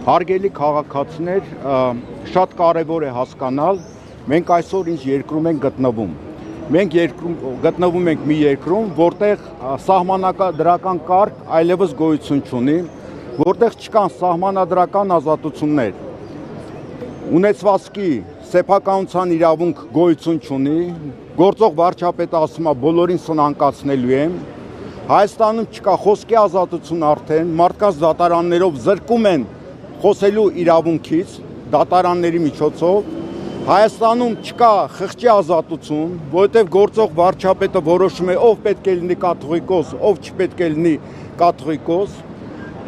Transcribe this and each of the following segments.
Հարգելի քաղաքացիներ, շատ կարևոր է հասկանալ, մենք այսօր ինչ երկրում ենք գտնվում։ Մենք գտնվում ենք մի երկրում, որտեղ սահմանադրական կարգ այլևս գոյություն չունի, որտեղ չկան սահմանադրական ազատություններ։ Ունեցվածքի սեփականության իրավունք գոյություն չունի, գործող վարչապետը ասում է բոլորին սնանկացնելու եմ։ Հայաստանում չկա խոսքի ազատություն արդեն, մարդկանց դատարաններով զրկում են խոսելու իրավունքից, դատարանների միջոցով։ Հայաստանում չկա խղճի ազատություն, որովհետև գործող վարչապետը որոշում է ով պետք է լինի կաթողիկոս, ով չպետք է լինի կաթողիկոս։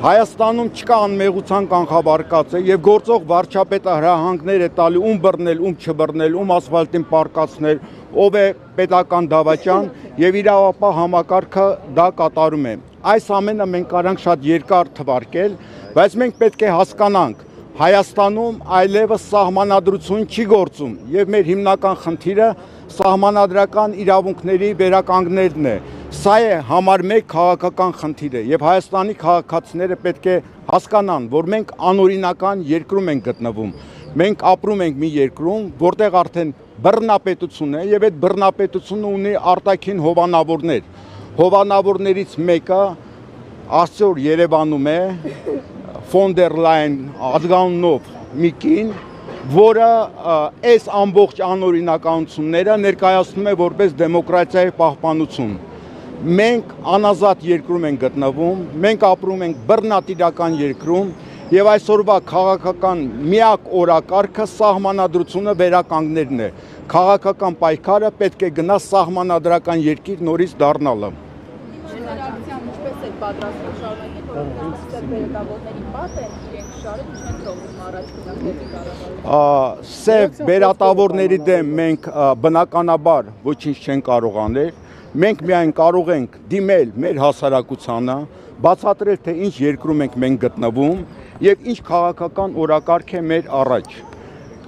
Հայաստանում չկա անմեղության կանխավարկած է եւ գործող վարչապետը հրահանգներ է տալի ում բռնել, ում չբռնել, ում ասֆալտին պարկացնել, ով է պետական դավաճան եւ իրավապահ համակարգը դա կատարում է։ Այս ամենը մենք կարանք շատ երկար թվարկել, բայց մենք պետք է հասկանանք, Հայաստանում այլևս սահմանադրություն չի գործում եւ մեր հիմնական խնդիրը սահմանադրական իրավունքների վերականգնելն է։ Սա է համար 1 քաղաքական խնդիրը եւ Հայաստանի քաղաքացիները պետք է հասկանան, որ մենք անօրինական երկրում ենք գտնվում։ Մենք ապրում ենք մի երկրում, որտեղ արդեն բռնապետություն է եւ այդ բռնապետությունը ունի արտաքին հովանավորներ։ Հովանավորներից մեկը այսօր Երևանում է Ֆոն դեր Լայն ազգանունով մի կին, որը այս ամբողջ անօրինականությունները ներկայացնում է որպես դեմոկրատիայի պահպանություն։ Մենք անազատ երկրում ենք գտնվում, մենք ապրում ենք բռնատիրական երկրում եւ այսօրվա քաղաքական միակ օրակարգը սահմանադրությունը վերականգնելն է։ Քաղաքական պայքարը պետք է գնա սահմանադրական երկիր նորից դառնալը։ Սև բերատավորների դեմ մենք բնականաբար ոչինչ չենք կարող անել, մենք միայն կարող ենք դիմել մեր հասարակությանը, բացատրել թե ինչ երկրում ենք մենք գտնվում եւ ինչ քաղաքական օրակարգ է մեր առաջ։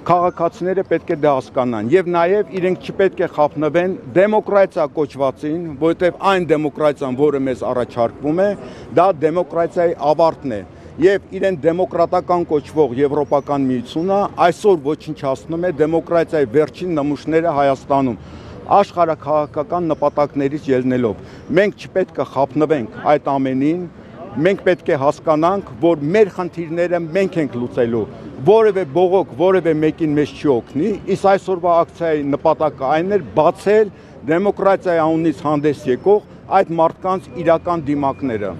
Քաղաքացիները պետք է դա հասկանան եւ նաեւ իրենք չպետք է խափնվեն դեմոկրատիա կոչվածին, որովհետեւ այն դեմոկրատիան, որը մեզ առաջարկվում է, դա դեմոկրատիայի ավարտն է եւ իրեն դեմոկրատական կոչվող Եվրոպական միությունը այսօր ոչնչացնում է դեմոկրատիայի վերջին նմուշները Հայաստանում աշխարհաքաղաքական նպատակներից ելնելով։ Մենք չպետք է խափնվենք այդ ամենին, մենք պետք է հասկանանք, որ մեր խնդիրները մենք ենք լուծելու, որևէ բողոք, որևէ մեկին մեզ չի օգնի, իսկ այսօրվա ակցիայի նպատակը այն էր բացել դեմոկրատիայի անունից հանդես եկող այդ մարդկանց իրական դիմակները։